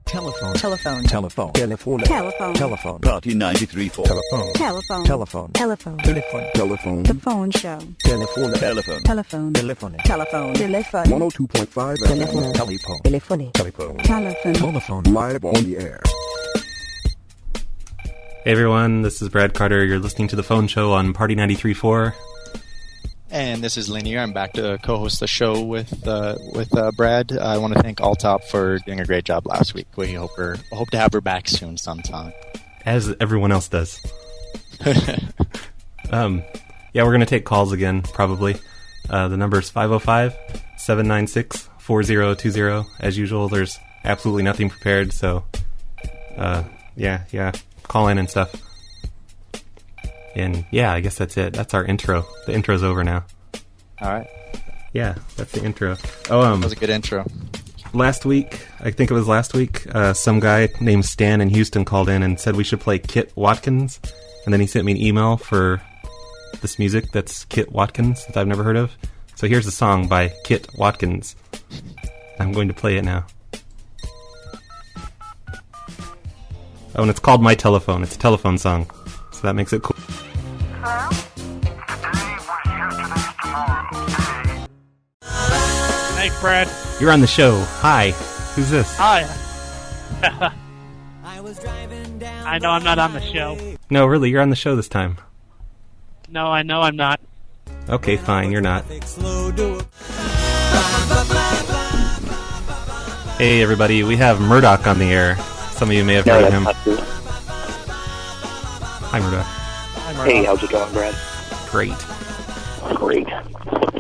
Telephone. Telephone. Telephone. Telephone. Telephone. Telephone. Party 93.4. Telephone. Telephone. Telephone. Telephone. Telephone. Telephone. The phone show. Telephone. Telephone. Telephone. Telephone. Telephone. Telephone. 102.5 Telephone. Telephone. Telephone. Telephone. Telephone. Telephone. Live on the air. Hey everyone, this is Brad Carter. You're listening to The Phone Show on Party 93.4. And this is Linear. I'm back to co-host the show with Brad. I want to thank Alltop for doing a great job last week. We hope to have her back soon sometime. As everyone else does. Yeah, we're going to take calls again, probably. The number is 505-796-4020. As usual, there's absolutely nothing prepared, so yeah, call in and stuff. And yeah, I guess that's it. That's our intro. The intro's over now. All right. Yeah, that's the intro. That was a good intro. Last week, I think it was last week, some guy named Stan in Houston called in and said we should play Kit Watkins. And then he sent me an email for this music that's Kit Watkins that I've never heard of. So here's a song by Kit Watkins. I'm going to play it now. Oh, and it's called My Telephone. It's a telephone song. So that makes it cool. Hello? Today's tomorrow. Thanks, Brad. You're on the show. Hi. Who's this? Hi. I know I'm not on the show. No, really, you're on the show this time. No, I know I'm not. Okay, fine, you're not. Hey, everybody, we have Murdoc on the air. Some of you may have heard of him. Hi, Murdoc. Hey, how's it going, Brad? Great.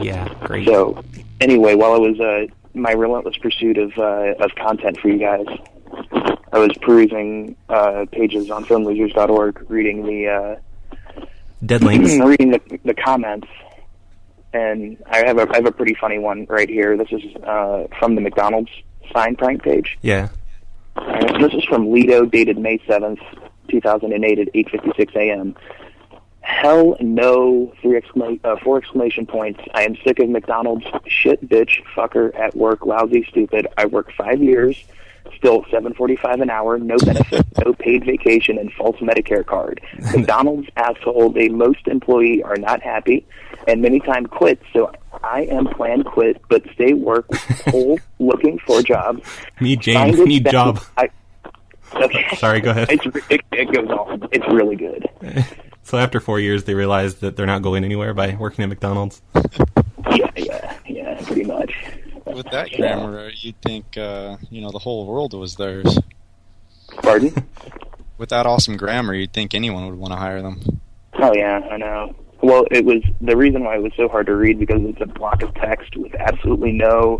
Yeah, great. So, anyway, while I was my relentless pursuit of content for you guys, I was perusing pages on filmlosers.org, reading the Dead links. reading the comments, and I have a pretty funny one right here. This is from the McDonald's sign prank page. Yeah. This is from Lido, dated May 7th, 2008 at 8:56 a.m. Hell no! 4 exclamation points. I am sick of McDonald's shit, bitch, fucker, at work, lousy, stupid. I work 5 years, still $7.45 an hour, no benefit, no paid vacation, and false Medicare card. McDonald's asshole. They most employee are not happy, and many times quit. So I am plan quit, but stay work whole looking for jobs. Me, James, need job. Okay. Sorry, go ahead. It goes on. It's really good. So after 4 years, they realized that they're not going anywhere by working at McDonald's? Yeah, pretty much. With that grammar, you'd think, the whole world was theirs. Pardon? With that awesome grammar, you'd think anyone would want to hire them. Oh, yeah, I know. Well, it was the reason why it was so hard to read because it's a block of text with absolutely no,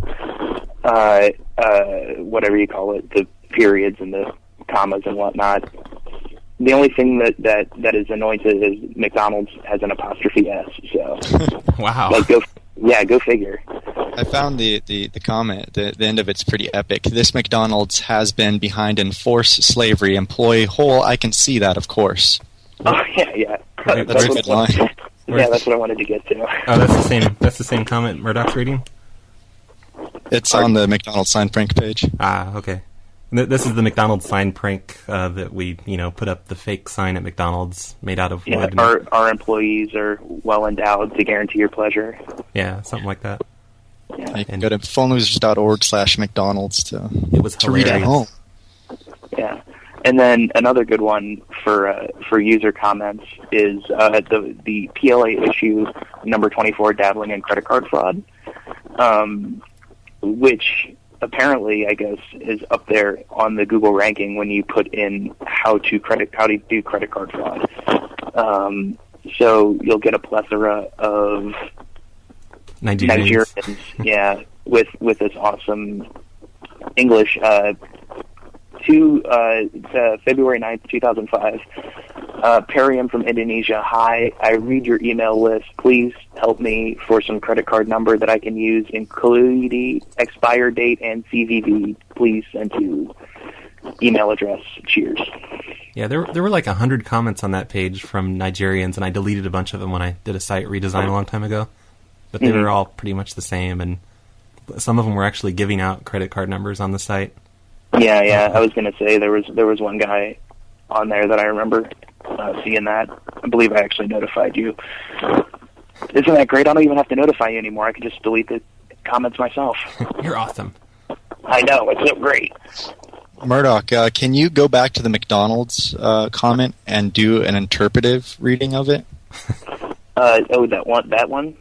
whatever you call it, the periods and the commas and whatnot. The only thing that is anointed is McDonald's has an apostrophe S. So, wow. Go figure. I found the comment. The end of it's pretty epic. This McDonald's has been behind enforced slavery. Employee whole. I can see that, of course. Oh yeah. That's a good line. Yeah, that's what I wanted to get to. Oh, that's the same comment Murdoc's reading? It's on the McDonald's sign prank page. Ah, okay. This is the McDonald's sign prank that we, put up the fake sign at McDonald's made out of wood. Our employees are well endowed to guarantee your pleasure. Yeah, something like that. Yeah. You can go to phonelosers.org/McDonald's to read at home. Yeah. And then another good one for user comments is the PLA issue number 24, dabbling in credit card fraud, which apparently, I guess, is up there on the Google ranking when you put in how to do credit card fraud. So you'll get a plethora of Nigerians, yeah, with this awesome English. To February 9th, 2005. Perium from Indonesia. Hi, I read your email list. Please help me for some credit card number that I can use, including expire date and CVV. Please send to email address. Cheers. Yeah, there were like 100 comments on that page from Nigerians, and I deleted a bunch of them when I did a site redesign a long time ago. But they were all pretty much the same, and some of them were actually giving out credit card numbers on the site. Yeah. I was gonna say there was one guy on there that I remember seeing that. I believe I actually notified you. Isn't that great? I don't even have to notify you anymore. I can just delete the comments myself. You're awesome. I know, it's so great. Murdoc, can you go back to the McDonald's comment and do an interpretive reading of it? That one?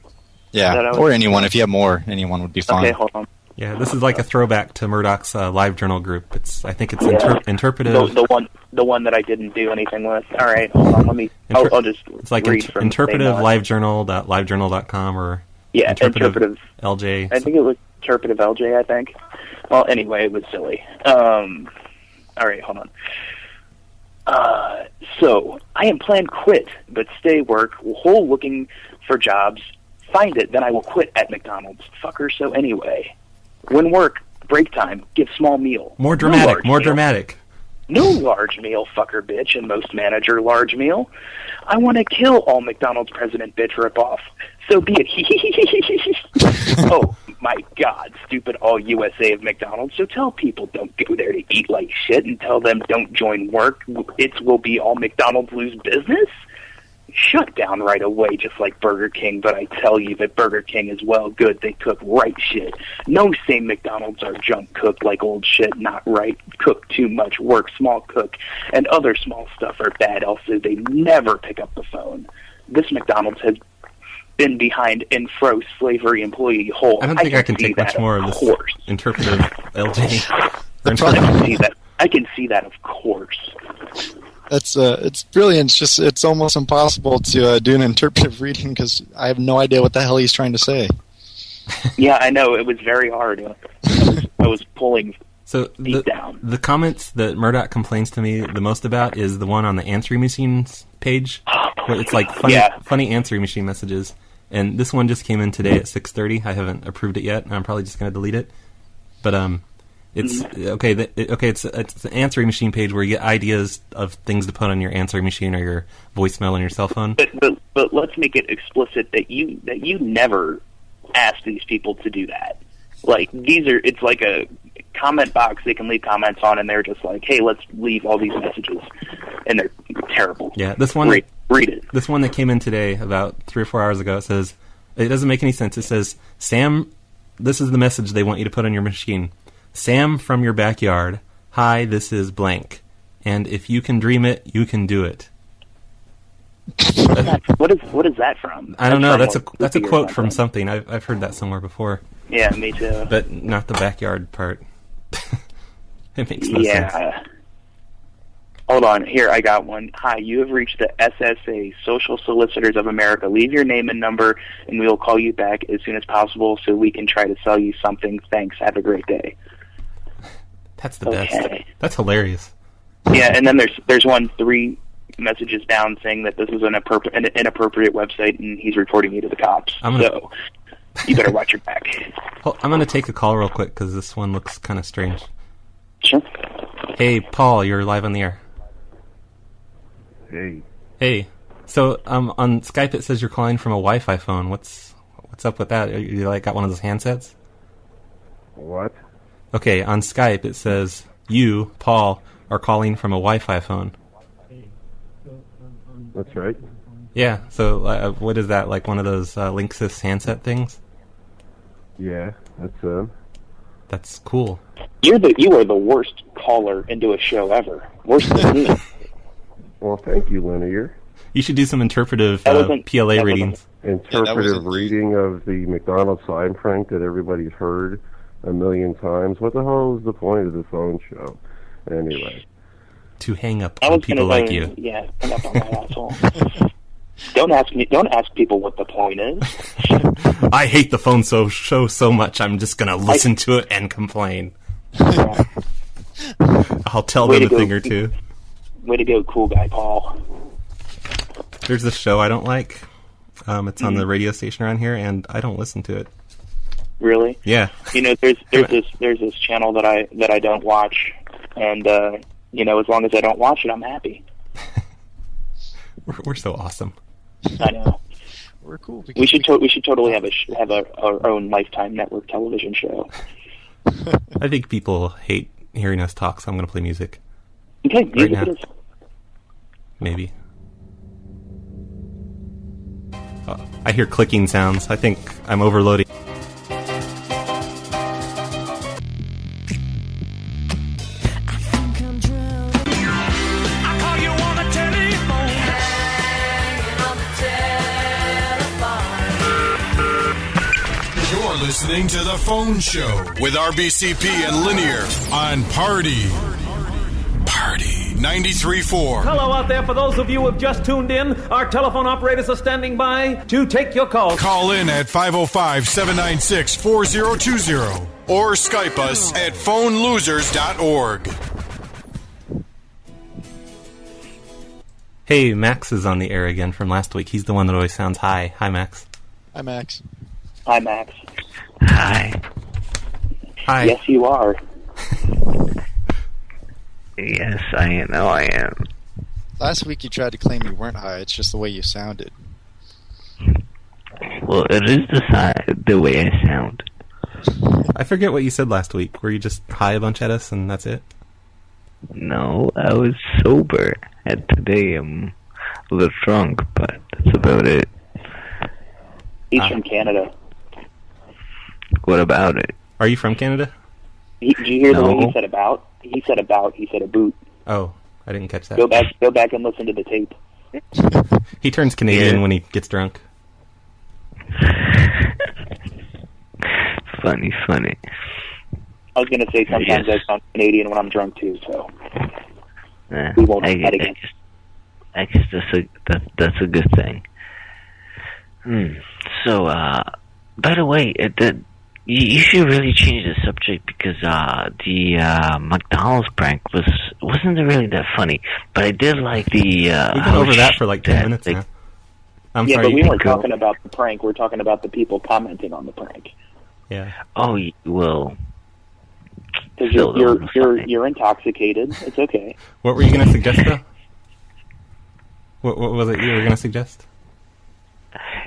Yeah, or anyone. If you have more, anyone would be fine. Okay, hold on. Yeah, this is like a throwback to Murdoc's LiveJournal group. I think it's interpretive. The one that I didn't do anything with. All right, hold on. Let me. I'll just. It's like read from interpretive livejournal.livejournal.com or interpretive LJ. I think it was interpretive LJ. I think. Well, anyway, it was silly. All right, hold on. So I am planned quit, but stay work whole looking for jobs. Find it, then I will quit at McDonald's. Fucker. So anyway, when work break time, give small meal. More dramatic. No large meal, fucker bitch, and most manager large meal. I want to kill all McDonald's president bitch ripoff. So be it. Oh, my God, stupid all USA of McDonald's. So tell people don't go there to eat like shit and tell them don't join work. It will be all McDonald's lose business. Shut down right away, just like Burger King, but I tell you that Burger King is well good. They cook right shit. No same McDonald's are junk cooked like old shit, not right. Cook too much, work small cook, and other small stuff are bad. Also, they never pick up the phone. This McDonald's has been behind in fro slavery employee hole. I don't think I can take much more of this interpretive LJ. I can see that, of course. It's brilliant. It's almost impossible to do an interpretive reading because I have no idea what the hell he's trying to say. Yeah, I know. It was very hard. I was pulling deep down. The comments that Murdoc complains to me the most about is the one on the answering machines page. Where it's like funny answering machine messages. And this one just came in today at 6:30. I haven't approved it yet, and I'm probably just going to delete it. But it's okay. It's an answering machine page where you get ideas of things to put on your answering machine or your voicemail on your cell phone. But let's make it explicit that you never ask these people to do that. Like it's like a comment box they can leave comments on, and they're just like, hey, let's leave all these messages, and they're terrible. Yeah, this one. Read it. This one that came in today about 3 or 4 hours ago. It says it doesn't make any sense. It says, Sam, this is the message they want you to put on your machine. Sam from your backyard. Hi, this is blank. And if you can dream it, you can do it. What is that from? I don't know. That's a quote from something. I've heard that somewhere before. Yeah, me too. But not the backyard part. It makes no sense. Hold on. Here, I got one. Hi, you have reached the SSA, Social Solicitors of America. Leave your name and number, and we will call you back as soon as possible so we can try to sell you something. Thanks. Have a great day. That's the best. That's hilarious. Yeah, and then there's one 3 messages down saying that this is an inappropriate website, and he's reporting you to the cops. So you better watch your back. I'm going to take a call real quick because this one looks kind of strange. Sure. Hey, Paul, you're live on the air. Hey. So on Skype it says you're calling from a Wi-Fi phone. What's up with that? You like got one of those handsets? What? Okay, on Skype it says you, Paul, are calling from a Wi-Fi phone. That's right. Yeah. So what is that? Like one of those Linksys handset things? Yeah, that's cool. You are the worst caller into a show ever. Worse than me. Well, thank you, Linear. You should do some interpretive PLA readings. Interpretive reading of the McDonald's sign prank that everybody's heard a million times. What the hell is the point of the phone show? Anyway. To hang up on people like you. Yeah, hang up on my asshole. Don't ask people what the point is. I hate the phone show so much, I'm just going to listen to it and complain. Yeah. I'll tell them a thing or two. Way to go, cool guy, Paul. There's this show I don't like. It's on the radio station around here, and I don't listen to it. Really? Yeah. You know, there's this channel that I don't watch, and as long as I don't watch it, I'm happy. We're so awesome. I know. We're cool. We should totally have our own Lifetime network television show. I think people hate hearing us talk, so I'm going to play music. Okay, Right music now. it is. Maybe. Oh, I hear clicking sounds. I think I'm overloading. You're listening to The Phone Show with RBCP and Linear on Party 93.4. Hello out there. For those of you who have just tuned in, our telephone operators are standing by to take your calls. Call in at 505-796-4020 or Skype us at phonelosers.org. Hey, Max is on the air again from last week. He's the one that always sounds high. Hi, Max. Hi, Max. Hi, Max. Hi. Hi. Yes, you are. Yes, I know I am. Last week you tried to claim you weren't high. It's just the way you sounded. Well, it is the way I sound. I forget what you said last week. Were you just high a bunch at us and that's it? No, I was sober. And today I'm a little drunk, but that's about it. He's from Canada. What about it? Are you from Canada? Did you hear the way No. he said about? He said about. He said a boot. Oh, I didn't catch that. Go back and listen to the tape. He turns Canadian Yeah. when he gets drunk. Funny. I was going to say sometimes Yes. I sound Canadian when I'm drunk too, so Yeah, we won't do that again. I guess that's a good thing. So, by the way, you should really change the subject because the McDonald's prank wasn't really that funny. But I did like the. We've been over that for like 10 minutes now. I'm Yeah, sorry. but we you weren't can go. talking about the prank. We're talking about the people commenting on the prank. Yeah. Oh well. Because Still, that wasn't funny. you're intoxicated. It's okay. What were you going to suggest, though? What was it you were going to suggest?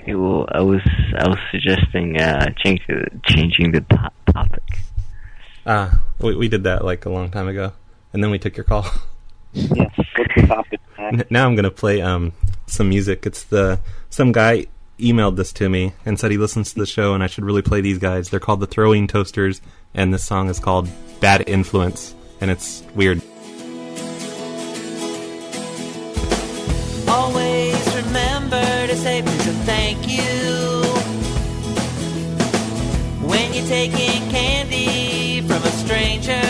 Well, I was suggesting changing the topic. We did that like a long time ago, and then we took your call. Yeah. What's the topic? Now I'm going to play some music. It's some guy emailed this to me and said he listens to the show and I should really play these guys. They're called the Throwing Toasters, and this song is called Bad Influence, and it's weird. Always remember to say please and thank you when you're taking candy from a stranger.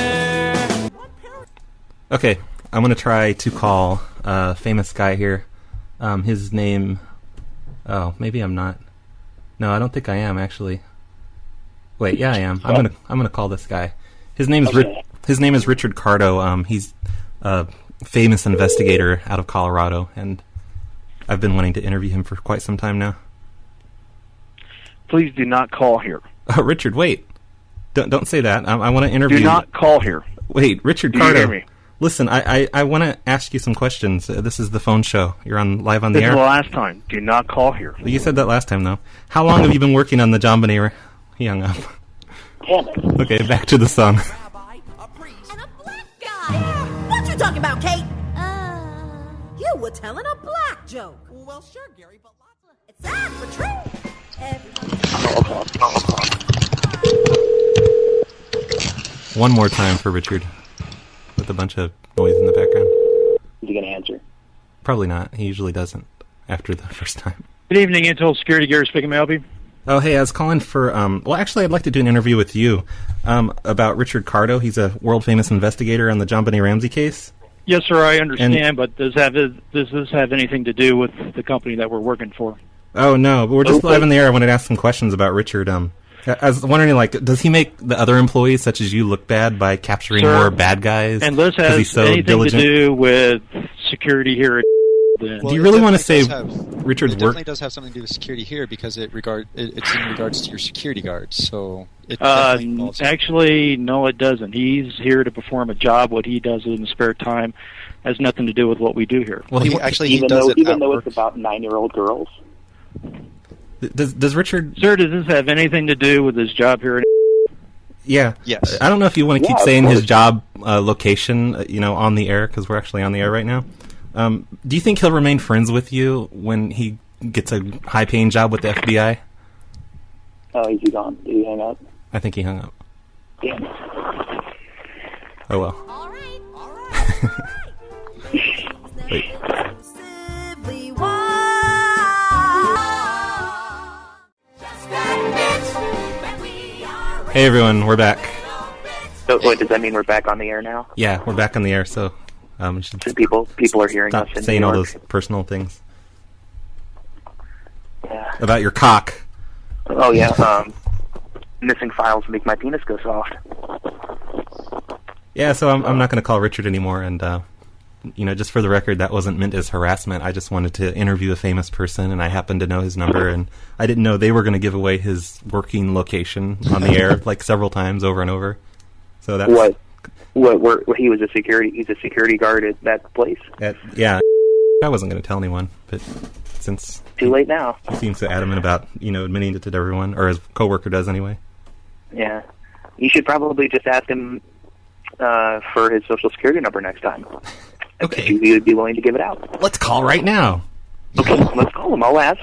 Okay, I'm going to try to call a famous guy here. His name... Oh, maybe I'm not. No, I don't think I am, actually. Wait, yeah, I am. I'm gonna call this guy. His name is Richard Cardo. He's a famous investigator out of Colorado, and I've been wanting to interview him for quite some time now. Please do not call here. Oh, Richard, wait! Don't say that. I want to interview. Do not call here. Wait, Richard Do you Cardo. hear me? Listen, I want to ask you some questions. This is the phone show. You're live on the This air. is the last time. Do not call here. You said that last time, though. How long have you been working on the JonBenet? He hung up. Damn it. Okay, back to the song. What you talking about, Kate? You were telling a black joke. Well, sure, Gary, but lots of... It's sad but true. One more time for Richard, with a bunch of noise in the background. Is he going to answer? Probably not. He usually doesn't after the first time. Good evening, Intel Security. Gary speaking. May I help you? Oh, hey, I was calling for, well, actually, I'd like to do an interview with you about Richard Cardo. He's a world-famous investigator on the JonBenet Ramsey case. Yes, sir, I understand, but does this have anything to do with the company that we're working for? Oh, no, but we're just live in the air. I wanted to ask some questions about Richard. I was wondering, like, does he make the other employees, such as you, look bad by capturing Sir, more bad guys? And this 'cause has he's so anything diligent? to do with security here at Do you really want to say Richard's It work? definitely does have something to do with security here because it's in regards to your security guards. So it definitely involves it. Actually, no, it doesn't. He's here to perform a job. What he does in his spare time has nothing to do with what we do here. Well, he even though it's about 9-year-old girls. Does Richard? Sir, does this have anything to do with his job here at Yeah. Yes. I don't know if you want to keep Yeah, of saying his course. job location, on the air, because we're actually on the air right now. Do you think he'll remain friends with you when he gets a high-paying job with the FBI? Oh, is he gone? Did he hang up? I think he hung up. Damn. Oh, well. All right. Wait. Hey, everyone, we're back. So, what, does that mean we're back on the air now? Yeah, we're back on the air, so should so people are hearing us in saying New all York. those personal things. Yeah. About your cock. Oh, yeah. Missing files make my penis go soft. Yeah, so I'm not going to call Richard anymore, and just for the record, that wasn't meant as harassment. I just wanted to interview a famous person, and I happened to know his number, and I didn't know they were going to give away his working location on the air like several times over and over. So that's What he was he's a security guard at that place? Yeah, I wasn't going to tell anyone, but since too late now. He seems so adamant about admitting it to everyone, or his coworker does anyway. Yeah, you should probably just ask him for his social security number next time. Okay, he would be willing to give it out. Let's call right now. Okay, let's call him. I'll ask.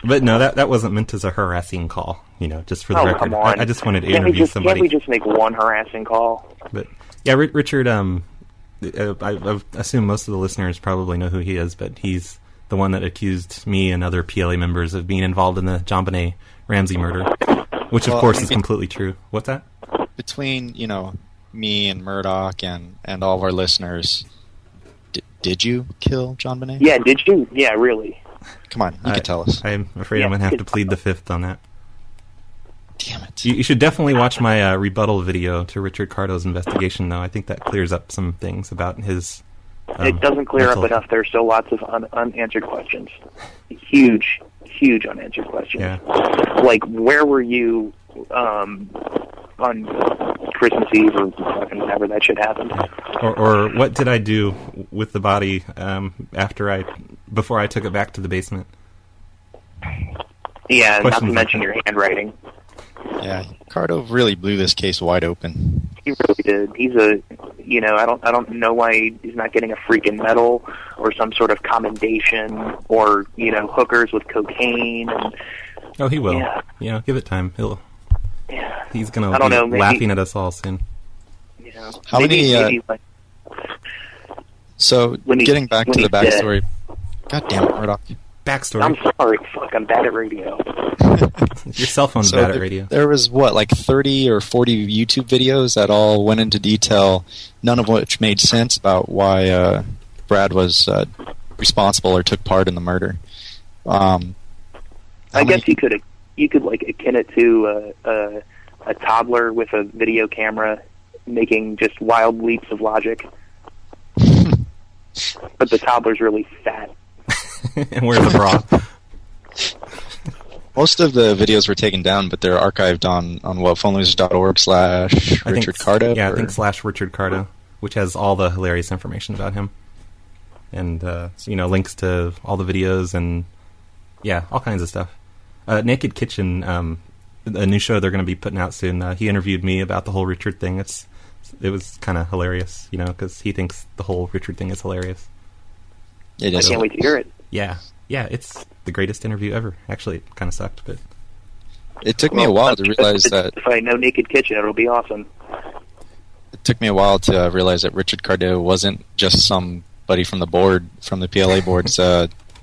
But no, that wasn't meant as a harassing call. Just for the record. Come on. I just wanted to interview somebody. Can't we just make one harassing call? But yeah, Richard. I assume most of the listeners probably know who he is, but he's the one that accused me and other PLA members of being involved in the JonBenet Ramsey murder, which of course is completely true. What's that? Between me and Murdoch and all of our listeners, did you kill JonBenet? Yeah, did you? Yeah, really. Come on, you can tell us. I'm afraid I'm going to have to plead the fifth on that. Damn it. You should definitely watch my rebuttal video to Richard Cardo's investigation, though. I think that clears up some things about his... it doesn't clear up enough. There's still lots of unanswered questions. Huge unanswered questions. Yeah. Like, where were you on Christmas Eve or fucking whenever that shit happened? Or what did I do with the body before I took it back to the basement? Yeah, not to mention your handwriting. Yeah, Cardo really blew this case wide open. He really did. He's I don't know why he's not getting a freaking medal or some sort of commendation or, hookers with cocaine. Oh, he will. Yeah. Give it time. He's going I don't know, to be maybe, laughing at us all soon. How many... So, getting back to the backstory... God damn it, Murdoch. Backstory? I'm sorry. Fuck, I'm bad at radio. Your cell phone's bad at radio. There was, 30 or 40 YouTube videos that all went into detail, none of which made sense about why Brad was responsible or took part in the murder. I guess you could akin it to a toddler with a video camera making just wild leaps of logic. But the toddler's really fat. And wears a bra. Most of the videos were taken down, but they're archived on whatphonelosers.org/Richard Cardo. Yeah, I think /Richard Cardo, which has all the hilarious information about him. And, links to all the videos and, all kinds of stuff. Naked Kitchen, a new show they're going to be putting out soon. He interviewed me about the whole Richard thing. It was kind of hilarious, because he thinks the whole Richard thing is hilarious. It is. I can't wait to hear it. Yeah, it's the greatest interview ever. Actually, it kind of sucked, but... It took me a while to realize that... If I know Naked Kitchen, it'll be awesome. It took me a while to realize that Richard Cardo wasn't just somebody from the board, from the PLA board's...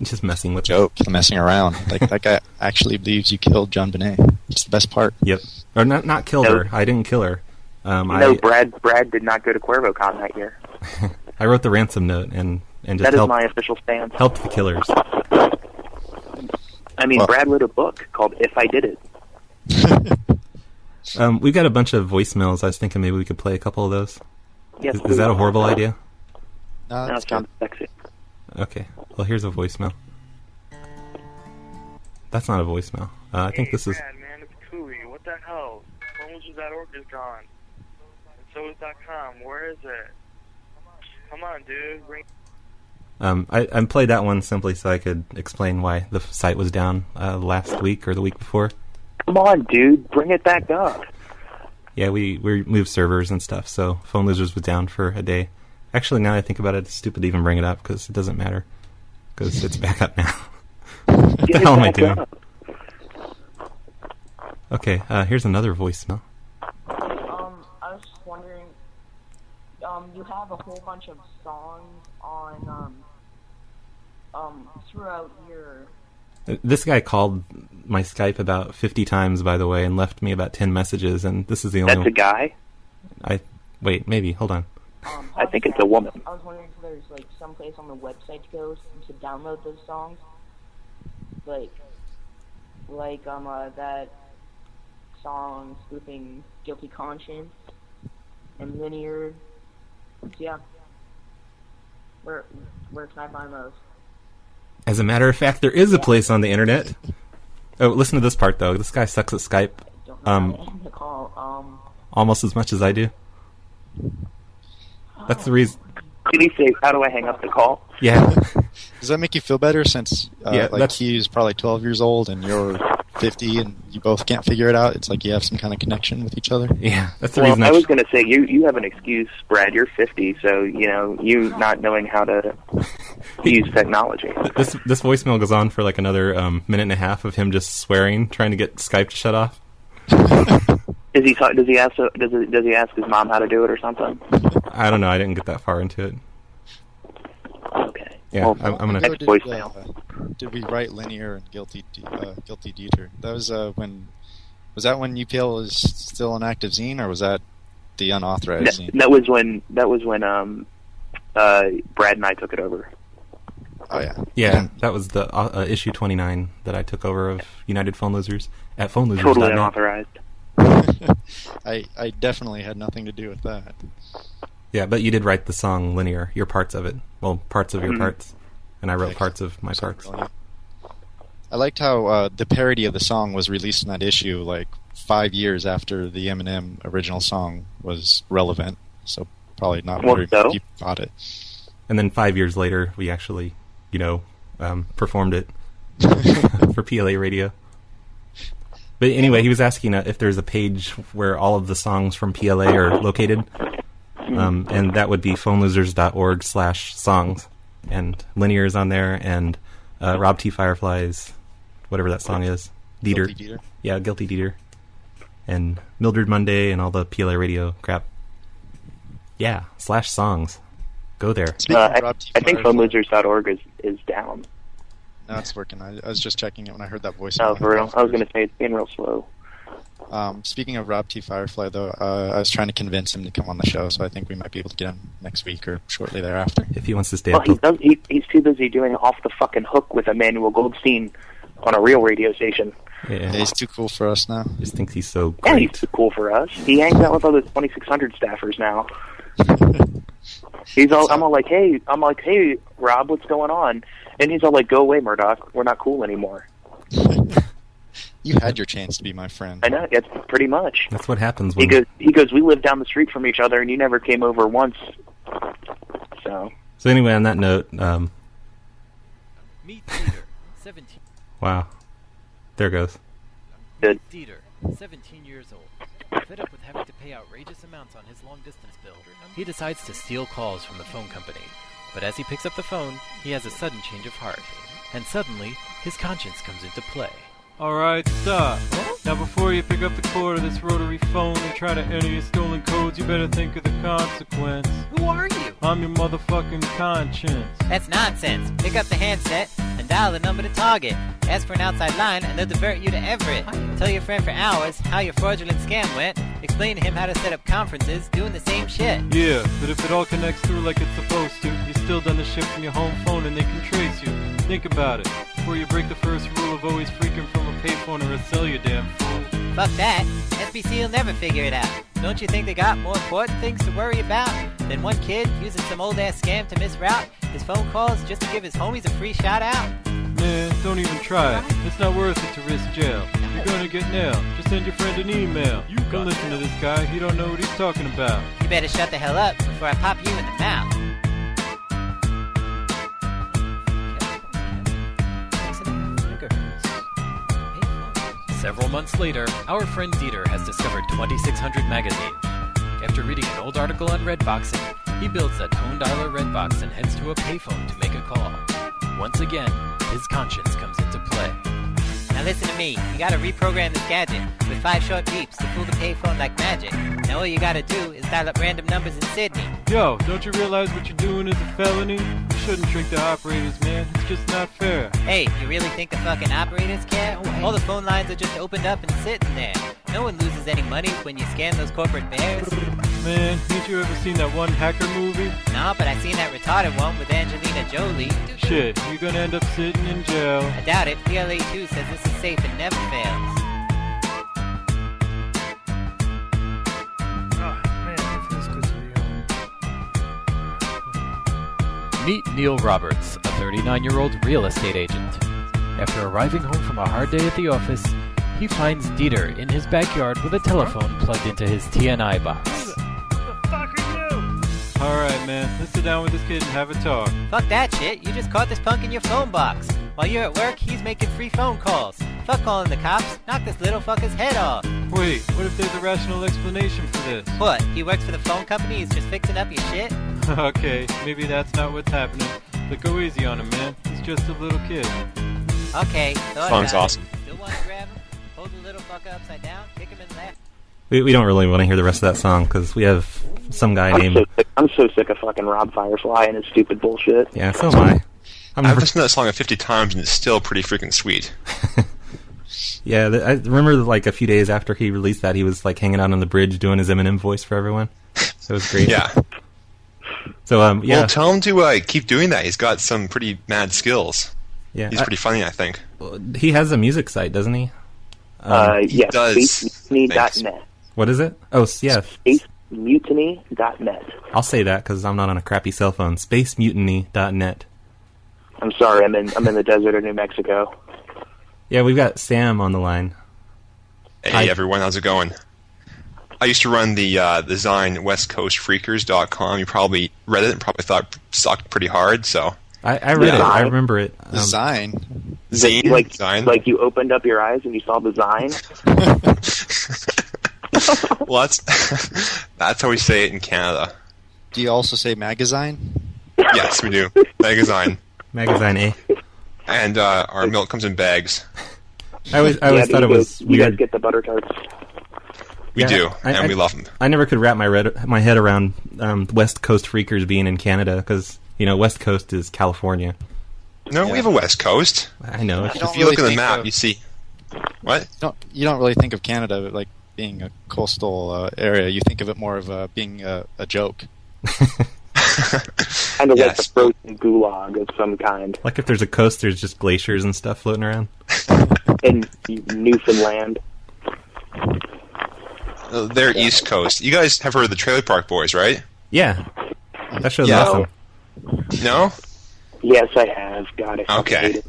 just messing with joke, messing around. Like, that guy actually believes you killed JonBenet. It's the best part. Yep. Or not killed her. I didn't kill her. Brad did not go to CuervoCon that year. I wrote the ransom note and just that is my official stance. Helped the killers. I mean, Brad wrote a book called If I Did It. We've got a bunch of voicemails. I was thinking maybe we could play a couple of those. Yes, is that a horrible idea? No, it sounds sexy. Okay. Well, here's a voicemail. That's not a voicemail. I think this is... Brad, man, it's Cooey. What the hell? Phonelosers.org is gone. And so is .com. Where is it? Come on, dude. I played that one simply so I could explain why the site was down last week or the week before. Come on, dude. Bring it back up. Yeah, we moved servers and stuff, so Phone Losers was down for a day. Actually, now that I think about it, it's stupid to even bring it up because it doesn't matter. Because it's back up now. What the hell am I doing? Okay, here's another voicemail. I was just wondering, you have a whole bunch of songs on, throughout your... This guy called my Skype about 50 times, by the way, and left me about 10 messages, and this is the only That's a guy? Wait, maybe, hold on. I think it's a woman. I was wondering if there's, like, someplace on the website to go to download those songs. Like, that song, Spoofing Guilty Conscience, and Linear. Yeah. Where can I find those? As a matter of fact, there is a place on the internet. Oh, listen to this part, though. This guy sucks at Skype. Almost as much as I do. That's the reason. Did he say, how do I hang up the call? Yeah. Does that make you feel better since he's probably 12 years old and you're 50 and you both can't figure it out? It's like you have some kind of connection with each other? Yeah, that's the reason. reason I was going to say, you have an excuse, Brad. You're 50, so, you not knowing how to use technology. This voicemail goes on for like another minute and a half of him just swearing, trying to get Skype to shut off. Does he ask his mom how to do it or something? I don't know. I didn't get that far into it. Okay. Yeah, well, I'm gonna. Did we write Linear and Guilty Deter? That was when UPL was still an active zine, or was that the unauthorized zine? That was when Brad and I took it over. Oh yeah. Yeah, that was the issue 29 that I took over of United Phone Losers at phonelosers.net. Totally unauthorized. I definitely had nothing to do with that. Yeah, but you did write the song Linear, your parts of it. Well, parts of your parts. And I wrote parts of my parts. Brilliant. I liked how the parody of the song was released in that issue like 5 years after the Eminem original song was relevant. So probably not very many people bought it. And then 5 years later, we actually, performed it for PLA radio. But anyway, he was asking if there's a page where all of the songs from PLA are located. And that would be phonelosers.org/songs. And Linear is on there, and Rob T. Firefly's, whatever that song is. Deter. Guilty Deter. Yeah, Guilty Deter. And Mildred Monday and all the PLA radio crap. Yeah, /songs. Go there. I think phonelosers.org is down. No, it's working. I was just checking it when I heard that voice. Oh, for real? I was going to say it's being real slow. Speaking of Rob T. Firefly, though, I was trying to convince him to come on the show, so I think we might be able to get him next week or shortly thereafter. If he wants to stay up. He's too busy doing Off the Fucking Hook with Emmanuel Goldstein on a real radio station. Yeah, he's too cool for us now. Just thinks he's so great. Yeah, he's too cool for us. He hangs out with other 2600 staffers now. I'm like, hey, Rob, what's going on? And he's all like, go away, Murdoc. We're not cool anymore. You had your chance to be my friend. I know, it's pretty much. That's what happens when he goes, we live down the street from each other, and you never came over once. So anyway, on that note, Meet Deter, 17. Wow. There goes. Good. Deter, 17 years old. Fed up with having to pay outrageous amounts on his long-distance bill, he decides to steal calls from the phone company. But as he picks up the phone, he has a sudden change of heart. And suddenly, his conscience comes into play. Alright, stop. Now before you pick up the cord of this rotary phone and try to enter your stolen codes, you better think of the consequence. Who are you? I'm your motherfucking conscience. That's nonsense. Pick up the handset and dial the number to target. Ask for an outside line and they'll divert you to Everett. Tell your friend for hours how your fraudulent scam went. Explain to him how to set up conferences doing the same shit. Yeah, but if it all connects through like it's supposed to, you're still done the shit from your home phone and they can trace you. Think about it. Before you break the first rule of always freaking from a payphone or a cell, you damn fool. Fuck that. SBC will never figure it out. Don't you think they got more important things to worry about than one kid using some old-ass scam to misroute his phone calls just to give his homies a free shout-out? Man, don't even try it. It's not worth it to risk jail. You're gonna get nailed. Just send your friend an email. Don't listen to this guy. He don't know what he's talking about. You better shut the hell up before I pop you in the mouth. Several months later, our friend Deter has discovered 2600 magazine. After reading an old article on Redboxing, he builds a tone dialer Redbox and heads to a payphone to make a call. Once again, his conscience comes into play. Now listen to me. You gotta reprogram this gadget with 5 short beeps to fool the payphone like magic. Now all you gotta do is dial up random numbers in Sydney. Yo, don't you realize what you're doing is a felony? You shouldn't trick the operators, man. It's just not fair. Hey, you really think the fucking operators care? All the phone lines are just opened up and sitting there. No one loses any money when you scam those corporate bears. Man, ain't you ever seen that one hacker movie? No, but I seen that retarded one with Angelina Jolie. Shit, you're gonna end up sitting in jail. I doubt it. PLA 2 says this is safe and never fails. Meet Neil Roberts, a 39-year-old real estate agent. After arriving home from a hard day at the office, he finds Deter in his backyard with a telephone plugged into his TNI box. Who the fuck are you? Alright, man, let's sit down with this kid and have a talk. Fuck that shit. You just caught this punk in your phone box. While you're at work, he's making free phone calls. Fuck calling the cops. Knock this little fucker's head off. Wait, what if there's a rational explanation for this? What? He works for the phone company? He's just fixing up your shit? Okay, maybe that's not what's happening. But go easy on him, man. He's just a little kid. Okay, song's awesome. Still want to grab him? Hold the little fucker upside down, kick him in the lap. We don't really want to hear the rest of that song because we have some guy named... I'm so sick of fucking Rob Firefly and his stupid bullshit. Yeah, so am I. I've listened to that song 50 times and it's still pretty freaking sweet. Yeah, I remember like a few days after he released that, he was like hanging out on the bridge doing his Eminem voice for everyone. So it was great. Yeah. So yeah. Well, tell him to keep doing that. He's got some pretty mad skills. Yeah, he's pretty funny, I think. He has a music site, doesn't he? Yes, does. spacemutiny.net. What is it? Oh, yeah. Spacemutiny.net. I'll say that because I'm not on a crappy cell phone. Spacemutiny.net. I'm sorry, I'm in the desert of New Mexico. Yeah, we've got Sam on the line. Hey, Hi. everyone, how's it going? I used to run the Zine westcoastphreakers.com. You probably read it and probably thought it sucked pretty hard, so... I read it. I remember it. The Zine. Zine? Like, like you opened up your eyes and you saw the Zine? Well, that's how we say it in Canada. Do you also say magazine? Yes, we do. Magazine. Magazine, eh? And our milk comes in bags. I always thought it was you weird. guys get the butter tarts. We do, and we love them. I never could wrap my head around West Coast Phreakers being in Canada because, you know, West Coast is California. No, we have a West Coast. I know. If you look at the map, you see... What? You don't really think of Canada like being a coastal area. You think of it more of being a joke. Kind of like a frozen gulag of some kind. Like if there's a coast, there's just glaciers and stuff floating around. In Newfoundland. They're East Coast. You guys have heard of the Trailer Park Boys, right? Yeah. That show's awesome. No? Yes, I have. God, I fucking hate Okay. it.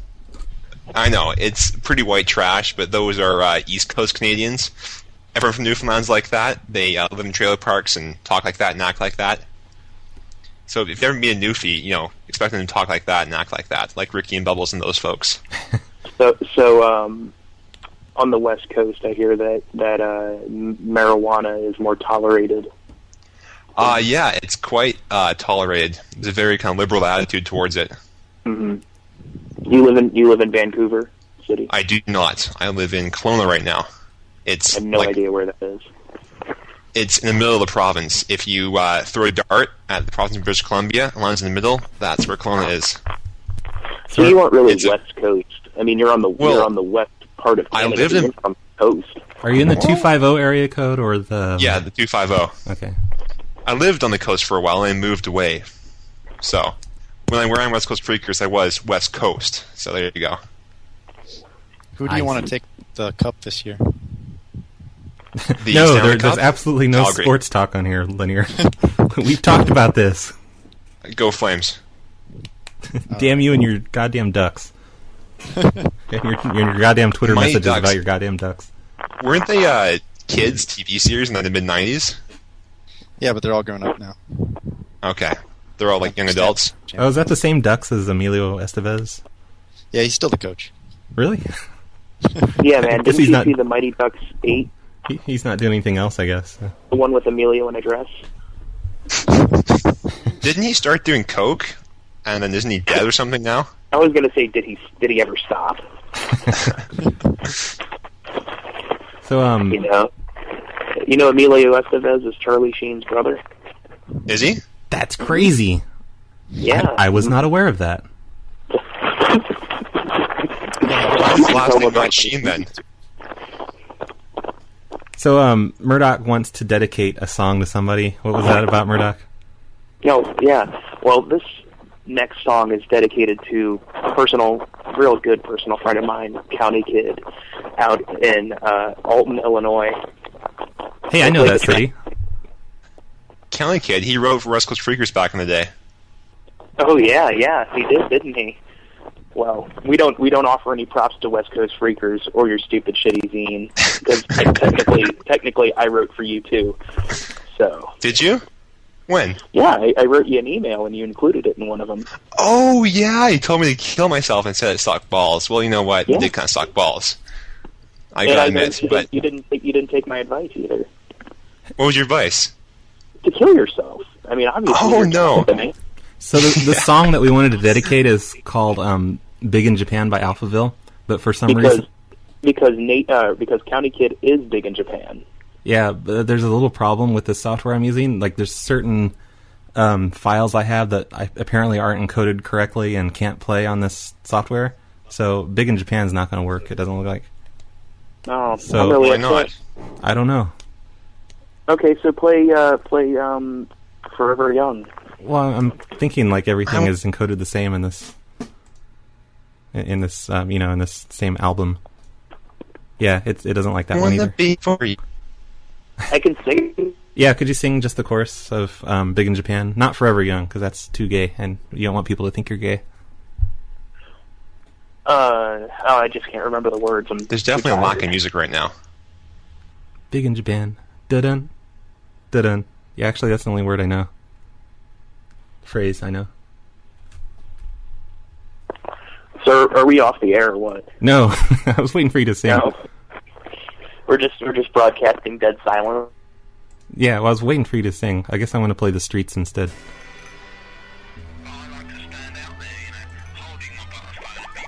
I know, it's pretty white trash, but those are East Coast Canadians. Everyone from Newfoundland's like that. They live in trailer parks and talk like that and act like that. So if you ever meet a Newfie, you know, expect them to talk like that and act like that, like Ricky and Bubbles and those folks. So, on the West Coast, I hear that marijuana is more tolerated. Yeah, it's quite tolerated. There's a very kind of liberal attitude towards it. Mm-hmm. You live in Vancouver City? I do not. I live in Kelowna right now. I have no idea where that is. It's in the middle of the province. If you throw a dart at the province of British Columbia, it lands in the middle, that's where Kelowna is. So you aren't really West Coast. I mean, you're on the west part of Canada. I lived in... You're on the coast. Are you in the 250 area code or the... Yeah, the 250. Okay. I lived on the coast for a while and I moved away. So, when I were on West Coast Phreakers, I was West Coast. So there you go. Who do you want to take the cup this year? No, there's absolutely no sports talk on here, Linear. We've talked about this. Go Flames. Damn you and your goddamn ducks. And your goddamn Twitter My messages ducks. about your goddamn ducks. Weren't they kids' TV series in the mid-90s? Yeah, but they're all grown up now. Okay. They're all like young adults? Oh, is that the same ducks as Emilio Estevez? Yeah, he's still the coach. Really? Yeah, man. Guess Didn't he's you not- see the Mighty Ducks 8? He's not doing anything else, I guess. The one with Emilio in a dress? Didn't he start doing coke? And then isn't he dead or something now? I was going to say, did he ever stop? So, You know Emilio Estevez is Charlie Sheen's brother? Is he? That's crazy. Yeah. I was not aware of that. What's the last name not Sheen then? So, Murdoch wants to dedicate a song to somebody. What was that about, Murdoch? No, yeah. Well, this next song is dedicated to a real good personal friend of mine, County Kid, out in Alton, Illinois. Hey, I know that city. County Kid, he wrote for West Coast Phreakers back in the day. Oh yeah, he did, didn't he? Well, we don't offer any props to West Coast Phreakers or your stupid shitty zine because technically I wrote for you too. So. Did you? When? Yeah, I wrote you an email and you included it in one of them. Oh yeah, he told me to kill myself and said it sucked balls. Well, you know what? Yeah. It did kind of suck balls. I gotta admit, but you didn't take my advice either. What was your advice? To kill yourself. I mean, obviously. Oh no. So the song that we wanted to dedicate is called "Big in Japan" by Alphaville, but for some reason, because County Kid is big in Japan. yeah, but there's a little problem with the software I'm using. Like, there's certain files I have that apparently aren't encoded correctly and can't play on this software. So "Big in Japan" is not going to work. It doesn't look like. Oh, So I'm really why upset. not? I don't know. Okay, so play Forever Young. Well, I'm thinking like everything is encoded the same in this in this same album. Yeah, it doesn't like that one either. For you. I can sing. Yeah, could you sing just the chorus of "Big in Japan"? Not "Forever Young" because that's too gay, and you don't want people to think you're gay. I just can't remember the words. There's definitely a lack of music right now. Big in Japan, dun dun. Yeah, actually, that's the only word I know. Phrase I know. So, are we off the air or what? No, I was waiting for you to sing. No. We're just broadcasting dead silence. Yeah, well, I was waiting for you to sing. I guess I want to play "The Streets" instead.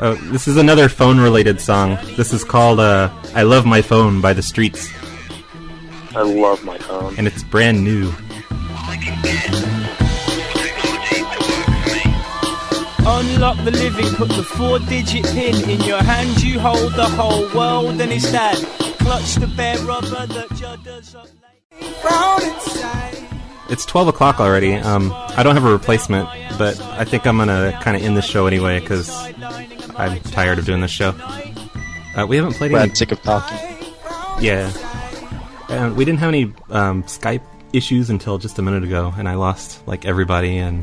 Oh, this is another phone-related song. This is called "I Love My Phone" by The Streets. I love my phone. And it's brand new. Unlock the living, put the 4-digit pin in your hand, you hold the whole world and it's that. Clutch the bare rubber that judders up It's 12 o'clock already. I don't have a replacement, but I think I'm going to kind of end this show anyway because I'm tired of doing this show. We haven't played any... I'm sick of talking. Yeah. We didn't have any Skype issues until just a minute ago, and I lost like everybody, and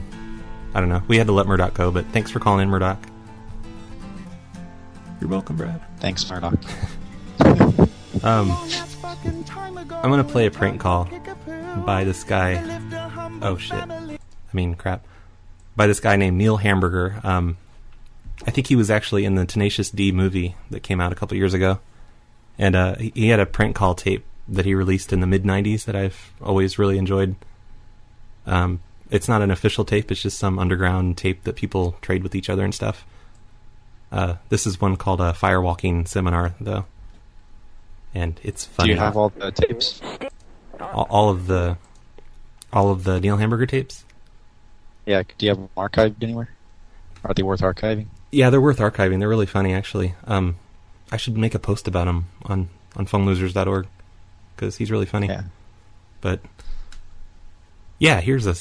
I don't know. We had to let Murdoch go, but thanks for calling in, Murdoch. You're welcome, Brad. Thanks, Murdoch. I'm gonna play a prank call by this guy. Oh shit! Crap. By this guy named Neil Hamburger. I think he was actually in the Tenacious D movie that came out a couple years ago, and he had a prank call tape that he released in the mid-90s that I've always really enjoyed. It's not an official tape, it's just some underground tape that people trade with each other and stuff. This is one called a Firewalking Seminar, though. And it's funny. Do you have all the tapes? All of the Neil Hamburger tapes? Yeah, do you have them archived anywhere? Are they worth archiving? Yeah, they're worth archiving. They're really funny, actually. I should make a post about him on phonelosers.org. Because he's really funny. Yeah. But, yeah, here's a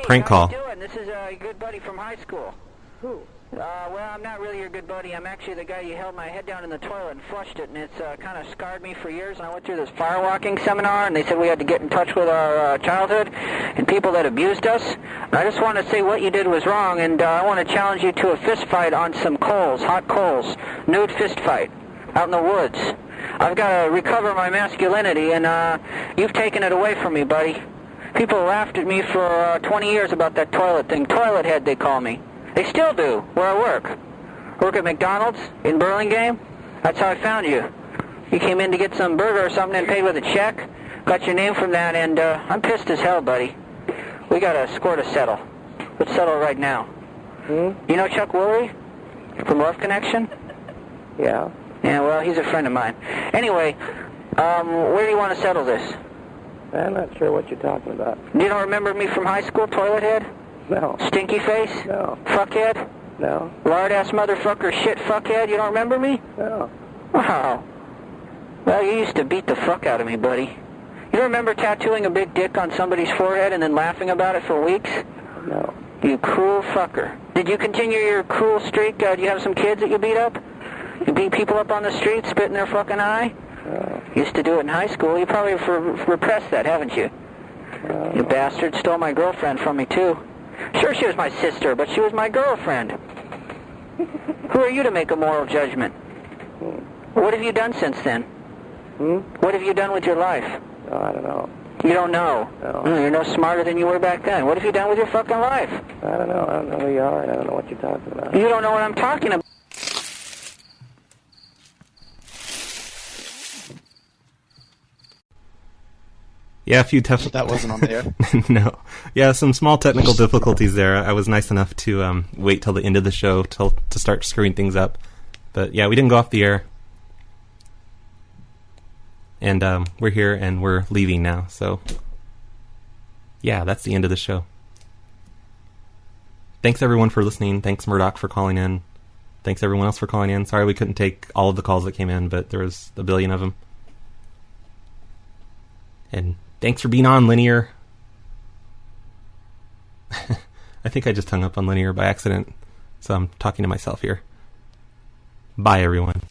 prank call. How you doing? This is a good buddy from high school. Who? Well, I'm not really your good buddy. I'm actually the guy you held my head down in the toilet and flushed it, and it's kind of scarred me for years. And I went through this firewalking seminar, and they said we had to get in touch with our childhood and people that abused us. And I just want to say what you did was wrong, and I want to challenge you to a fist fight on some coals, hot coals, nude fist fight out in the woods. I've got to recover my masculinity, and you've taken it away from me, buddy. People laughed at me for 20 years about that toilet thing. Toilet head, they call me. They still do, where I work. I work at McDonald's in Burlingame. That's how I found you. You came in to get some burger or something and paid with a check. Got your name from that, and I'm pissed as hell, buddy. We got a score to settle. Let's settle it right now. You know Chuck Woolery from Love Connection? Yeah. Yeah, well, he's a friend of mine. Anyway, where do you want to settle this? I'm not sure what you're talking about. You don't remember me from high school, toilet head? No. Stinky face? No. Fuckhead? No. Lard-ass motherfucker shit fuckhead? You don't remember me? No. Wow. Well, you used to beat the fuck out of me, buddy. You don't remember tattooing a big dick on somebody's forehead and then laughing about it for weeks? No. You cruel fucker. Did you continue your cruel streak? Do you have some kids that you beat up? You beat people up on the street, spit in their fucking eye? No. Used to do it in high school. You probably repressed that, haven't you? No. You bastard stole my girlfriend from me, too. Sure, she was my sister, but she was my girlfriend. Who are you to make a moral judgment? What have you done since then? What have you done with your life? Oh, I don't know. You don't know? No. You're no smarter than you were back then. What have you done with your fucking life? I don't know. I don't know who you are, and I don't know what you're talking about. You don't know what I'm talking about. Yeah, a few tough... That wasn't on there. No. Yeah, some small technical difficulties there. I was nice enough to wait till the end of the show to start screwing things up. But yeah, we didn't go off the air. And we're here and we're leaving now. So yeah, that's the end of the show. Thanks everyone for listening. Thanks Murdoc for calling in. Thanks everyone else for calling in. Sorry we couldn't take all of the calls that came in, but there was a billion of them. And thanks for being on, Linear. I think I just hung up on Linear by accident, so I'm talking to myself here. Bye, everyone.